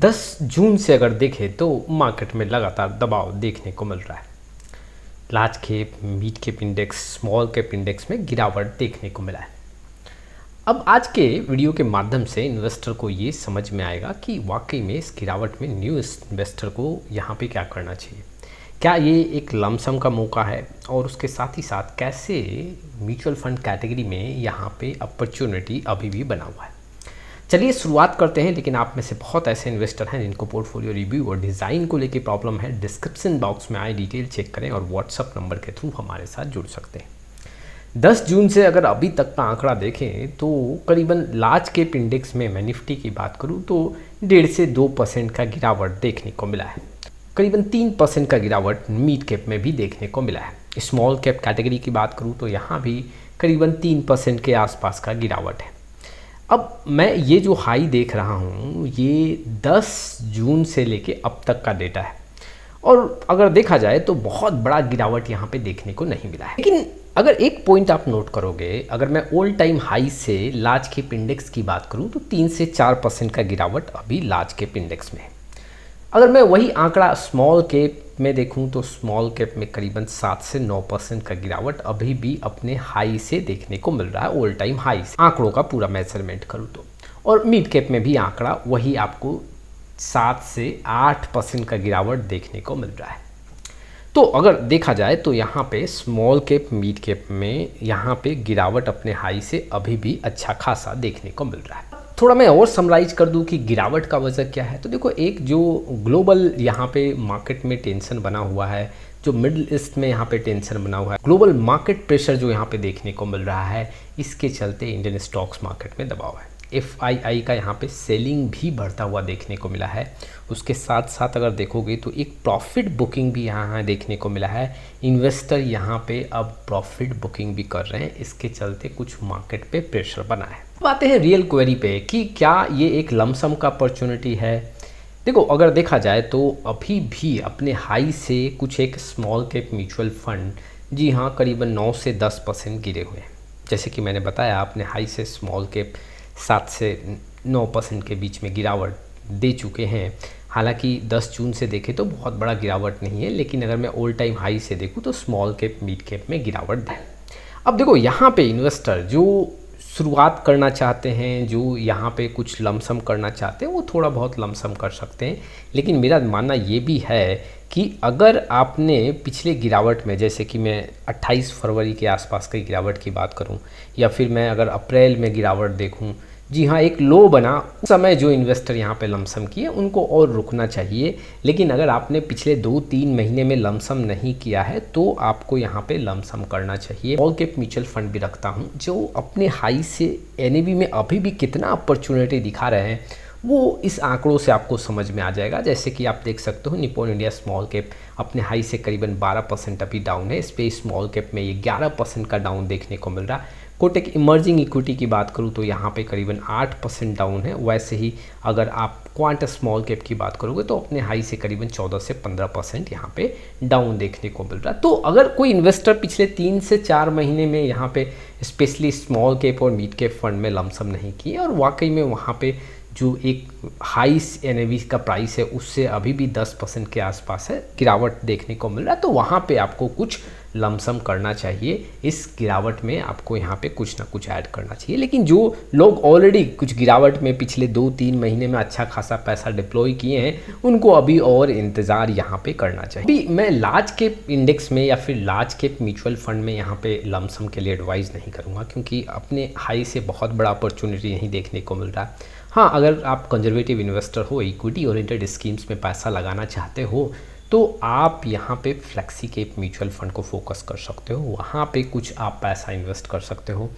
10 जून से अगर देखें तो मार्केट में लगातार दबाव देखने को मिल रहा है। Large cap, mid cap index, small cap index में गिरावट देखने को मिला है। अब आज के वीडियो के माध्यम से इन्वेस्टर को ये समझ में आएगा कि वाकई में इस गिरावट में न्यू इन्वेस्टर को यहाँ पे क्या करना चाहिए। क्या ये एक लमसम का मौका है और उसके साथ ही साथ कैसे म्यूचुअल फंड कैटेगरी में यहाँ पे अपॉर्चुनिटी अभी भी बना हुआ है। चलिए शुरुआत करते हैं। लेकिन आप में से बहुत ऐसे इन्वेस्टर हैं जिनको पोर्टफोलियो रिव्यू और डिज़ाइन को लेके प्रॉब्लम है। डिस्क्रिप्शन बॉक्स में आए डिटेल चेक करें और व्हाट्सअप नंबर के थ्रू हमारे साथ जुड़ सकते हैं। 10 जून से अगर अभी तक का आंकड़ा देखें तो करीबन लार्ज कैप इंडेक्स में मैं निफ्टी की बात करूं तो 1.5 से 2% का गिरावट देखने को मिला है। करीबन 3% का गिरावट मिड कैप में भी देखने को मिला है। स्मॉल कैप कैटेगरी की बात करूं तो यहाँ भी करीबन 3% के आसपास का गिरावट है। अब मैं ये जो हाई देख रहा हूँ ये 10 जून से लेके अब तक का डेटा है और अगर देखा जाए तो बहुत बड़ा गिरावट यहाँ पे देखने को नहीं मिला है। लेकिन अगर एक पॉइंट आप नोट करोगे, अगर मैं ऑल टाइम हाई से लार्ज कैप इंडेक्स की बात करूँ तो 3 से 4% का गिरावट अभी लार्ज कैप इंडेक्स में है। अगर मैं वही आंकड़ा स्मॉल कैप में देखूं तो स्मॉल कैप में करीबन 7 से 9% का गिरावट अभी भी अपने हाई से देखने को मिल रहा है, ऑल टाइम हाई से आंकड़ों का पूरा मेजरमेंट करूं तो। और मिड कैप में भी आंकड़ा वही आपको 7 से 8% का गिरावट देखने को मिल रहा है। तो अगर देखा जाए तो यहाँ पे स्मॉल कैप, मिड कैप में यहाँ पे गिरावट अपने हाई से अभी भी अच्छा खासा देखने को मिल रहा है। थोड़ा मैं और समराइज कर दूं कि गिरावट का वजह क्या है। तो देखो, एक जो ग्लोबल यहाँ पे मार्केट में टेंशन बना हुआ है, जो मिडिल ईस्ट में यहाँ पे टेंशन बना हुआ है, ग्लोबल मार्केट प्रेशर जो यहाँ पे देखने को मिल रहा है, इसके चलते इंडियन स्टॉक्स मार्केट में दबाव है। FII का यहाँ पे सेलिंग भी बढ़ता हुआ देखने को मिला है। उसके साथ साथ अगर देखोगे तो एक प्रॉफिट बुकिंग भी यहाँ देखने को मिला है। इन्वेस्टर यहाँ पे अब प्रॉफिट बुकिंग भी कर रहे हैं, इसके चलते कुछ मार्केट पे प्रेशर बना है। अब आते हैं रियल क्वेरी पे कि क्या ये एक लमसम का अपॉर्चुनिटी है। देखो, अगर देखा जाए तो अभी भी अपने हाई से कुछ एक स्मॉल कैप म्यूचुअल फंड, जी हाँ, करीबन 9 से 10% गिरे हुए हैं। जैसे कि मैंने बताया, अपने हाई से स्मॉल कैप 7 से 9% के बीच में गिरावट दे चुके हैं। हालांकि 10 जून से देखें तो बहुत बड़ा गिरावट नहीं है, लेकिन अगर मैं ऑल टाइम हाई से देखूं तो स्मॉल कैप, मिड कैप में गिरावट है। अब देखो, यहाँ पे इन्वेस्टर जो शुरुआत करना चाहते हैं, जो यहाँ पे कुछ लमसम करना चाहते हैं, वो थोड़ा बहुत लमसम कर सकते हैं। लेकिन मेरा मानना ये भी है कि अगर आपने पिछले गिरावट में, जैसे कि मैं 28 फरवरी के आसपास की गिरावट की बात करूं, या फिर मैं अगर अप्रैल में गिरावट देखूं, जी हाँ, एक लो बना, उस समय जो इन्वेस्टर यहाँ पे लमसम किए उनको और रुकना चाहिए। लेकिन अगर आपने पिछले 2-3 महीने में लमसम नहीं किया है तो आपको यहाँ पे लमसम करना चाहिए। स्मॉल कैप म्यूचुअल फंड भी रखता हूँ जो अपने हाई से NAV में अभी भी कितना अपॉर्चुनिटी दिखा रहे हैं, वो इस आंकड़ों से आपको समझ में आ जाएगा। जैसे कि आप देख सकते हो, निप्पॉन इंडिया स्मॉल कैप अपने हाई से करीबन 12% अभी डाउन है। स्पेस स्मॉल कैप में ये 11% का डाउन देखने को मिल रहा है। कोटक इमर्जिंग इक्विटी की बात करूँ तो यहाँ पे करीबन 8% डाउन है। वैसे ही अगर आप क्वांटस स्मॉल कैप की बात करोगे तो अपने हाई से करीबन 14 से 15% यहाँ पे डाउन देखने को मिल रहा है। तो अगर कोई इन्वेस्टर पिछले 3 से 4 महीने में यहाँ पे स्पेशली स्मॉल कैप और मिड कैप फंड में लमसम नहीं किए और वाकई में वहाँ पे जो एक हाई NAV का प्राइस है उससे अभी भी 10% के आसपास है गिरावट देखने को मिल रहा है, तो वहाँ पे आपको कुछ लमसम करना चाहिए। इस गिरावट में आपको यहाँ पे कुछ ना कुछ ऐड करना चाहिए। लेकिन जो लोग ऑलरेडी कुछ गिरावट में पिछले 2-3 महीने में अच्छा खासा पैसा डिप्लॉय किए हैं, उनको अभी और इंतज़ार यहाँ पे करना चाहिए। अभी मैं लार्ज कैप इंडेक्स में या फिर लार्ज कैप म्यूचुअल फंड में यहाँ पे लमसम के लिए एडवाइज़ नहीं करूँगा, क्योंकि अपने हाई से बहुत बड़ा अपॉर्चुनिटी नहीं देखने को मिल रहा है। हाँ, अगर आप कंजर्वेटिव इन्वेस्टर हो, इक्विटी ओरिएंटेड स्कीम्स में पैसा लगाना चाहते हो, तो आप यहाँ पे फ्लेक्सी कैप म्यूचुअल फंड को फोकस कर सकते हो, वहाँ पे कुछ आप पैसा इन्वेस्ट कर सकते हो।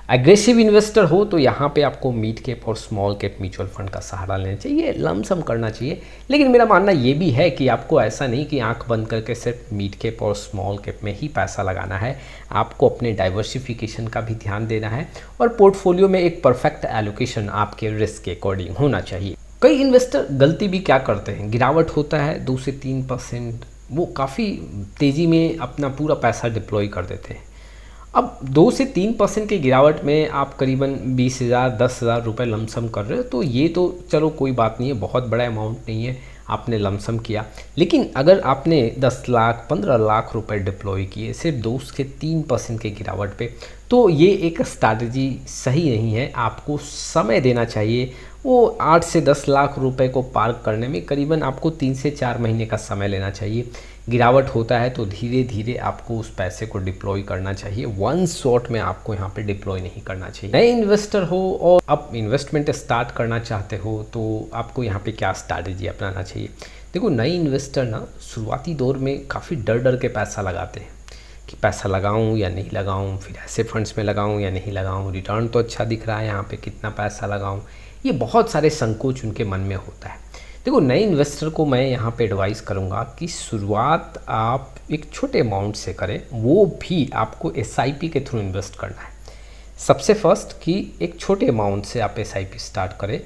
एग्रेसिव इन्वेस्टर हो तो यहाँ पे आपको मिड कैप और स्मॉल कैप म्यूचुअल फंड का सहारा लेना चाहिए, लमसम करना चाहिए। लेकिन मेरा मानना ये भी है कि आपको ऐसा नहीं कि आंख बंद करके सिर्फ मिड कैप और स्मॉल कैप में ही पैसा लगाना है। आपको अपने डाइवर्सिफिकेशन का भी ध्यान देना है और पोर्टफोलियो में एक परफेक्ट एलोकेशन आपके रिस्क के अकॉर्डिंग होना चाहिए। कई इन्वेस्टर गलती भी क्या करते हैं, गिरावट होता है 2 से 3%, वो काफ़ी तेज़ी में अपना पूरा पैसा डिप्लॉय कर देते हैं। अब 2 से 3% की गिरावट में आप करीबन 20,000 10,000 रुपये लमसम कर रहे हो, तो ये तो चलो कोई बात नहीं है, बहुत बड़ा अमाउंट नहीं है, आपने लमसम किया। लेकिन अगर आपने 10 लाख 15 लाख रुपए डिप्लॉय किए सिर्फ 2 से 3% की गिरावट पे, तो ये एक स्ट्रैटेजी सही नहीं है। आपको समय देना चाहिए। वो 8 से 10 लाख रुपए को पार्क करने में करीबन आपको 3 से 4 महीने का समय लेना चाहिए। गिरावट होता है तो धीरे धीरे आपको उस पैसे को डिप्लॉय करना चाहिए, वन शॉट में आपको यहाँ पे डिप्लॉय नहीं करना चाहिए। नए इन्वेस्टर हो और आप इन्वेस्टमेंट स्टार्ट करना चाहते हो तो आपको यहाँ पे क्या स्ट्रैटेजी अपनाना चाहिए। देखो, नए इन्वेस्टर ना शुरुआती दौर में काफ़ी डर डर के पैसा लगाते हैं कि पैसा लगाऊं या नहीं लगाऊं, फिर ऐसे फंड्स में लगाऊं या नहीं लगाऊं, रिटर्न तो अच्छा दिख रहा है, यहाँ पे कितना पैसा लगाऊं, ये बहुत सारे संकोच उनके मन में होता है। देखो, नए इन्वेस्टर को मैं यहाँ पे एडवाइस करूँगा कि शुरुआत आप एक छोटे अमाउंट से करें, वो भी आपको SIP के थ्रू इन्वेस्ट करना है। सबसे फर्स्ट कि एक छोटे अमाउंट से आप SIP स्टार्ट करें।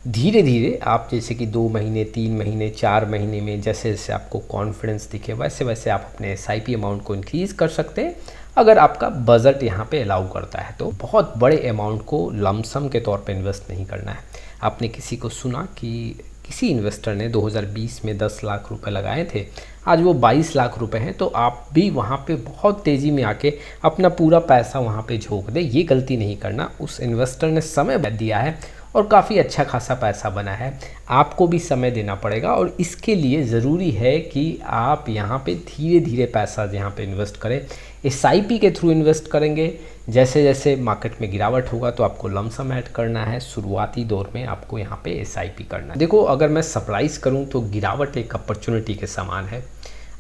धीरे धीरे आप जैसे कि 2 महीने 3 महीने 4 महीने में जैसे जैसे आपको कॉन्फिडेंस दिखे वैसे वैसे आप अपने SIP अमाउंट को इंक्रीज़ कर सकते हैं, अगर आपका बजट यहाँ पे अलाउ करता है। तो बहुत बड़े अमाउंट को लमसम के तौर पे इन्वेस्ट नहीं करना है। आपने किसी को सुना कि किसी इन्वेस्टर ने 2020 में 10 लाख रुपए लगाए थे, आज वो 22 लाख रुपए हैं, तो आप भी वहाँ पे बहुत तेज़ी में आके अपना पूरा पैसा वहाँ पे झोंक दे, ये गलती नहीं करना। उस इन्वेस्टर ने समय दिया है और काफ़ी अच्छा खासा पैसा बना है, आपको भी समय देना पड़ेगा। और इसके लिए ज़रूरी है कि आप यहाँ पे धीरे धीरे पैसा यहाँ पे इन्वेस्ट करें। SIP के थ्रू इन्वेस्ट करेंगे, जैसे जैसे मार्केट में गिरावट होगा तो आपको लमसम ऐड करना है। शुरुआती दौर में आपको यहाँ पे SIP करना है। देखो, अगर मैं सरप्राइज़ करूँ तो गिरावट एक अपॉर्चुनिटी के समान है।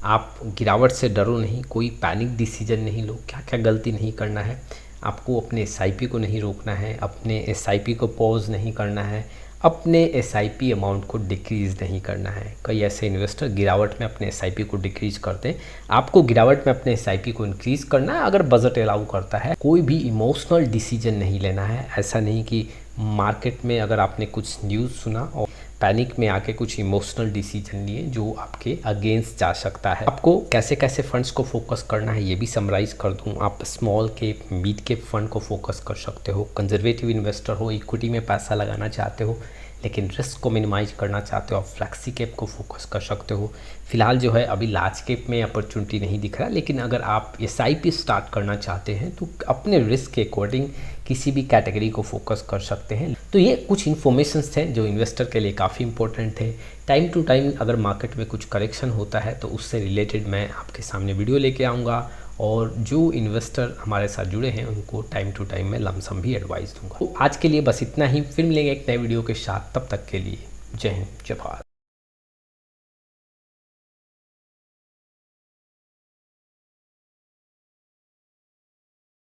आप गिरावट से डरो नहीं, कोई पैनिक डिसीजन नहीं लो, क्या क्या गलती नहीं करना है। आपको अपने SIP को नहीं रोकना है, अपने SIP को पॉज नहीं करना है, अपने SIP अमाउंट को डिक्रीज़ नहीं करना है। कई ऐसे इन्वेस्टर गिरावट में अपने SIP को डिक्रीज़ करते हैं, आपको गिरावट में अपने SIP को इंक्रीज़ करना है अगर बजट अलाउ करता है। कोई भी इमोशनल डिसीजन नहीं लेना है। ऐसा नहीं कि मार्केट में अगर आपने कुछ न्यूज़ सुना और पैनिक में आके कुछ इमोशनल डिसीजन लिए जो आपके अगेंस्ट जा सकता है। आपको कैसे कैसे फंड्स को फोकस करना है ये भी समराइज़ कर दूं। आप small cap mid cap fund को फोकस कर सकते हो, कंजर्वेटिव इन्वेस्टर हो, इक्विटी में पैसा लगाना चाहते हो लेकिन रिस्क को मिनिमाइज करना चाहते हो, आप फ्लैक्सी कैप को फोकस कर सकते हो। फिलहाल जो है अभी लार्ज कैप में अपॉर्चुनिटी नहीं दिख रहा, लेकिन अगर आप SIP स्टार्ट करना चाहते हैं तो अपने रिस्क के अकॉर्डिंग किसी भी कैटेगरी को फोकस कर सकते हैं। तो ये कुछ इन्फॉर्मेशंस हैं जो इन्वेस्टर के लिए काफ़ी इंपॉर्टेंट है। टाइम टू टाइम अगर मार्केट में कुछ करेक्शन होता है तो उससे रिलेटेड मैं आपके सामने वीडियो लेके आऊँगा, और जो इन्वेस्टर हमारे साथ जुड़े हैं उनको टाइम टू टाइम मैं लमसम भी एडवाइस दूंगा। तो आज के लिए बस इतना ही, फिर मिलेंगे एक नए वीडियो के साथ, तब तक के लिए जय हिंद जय भारत।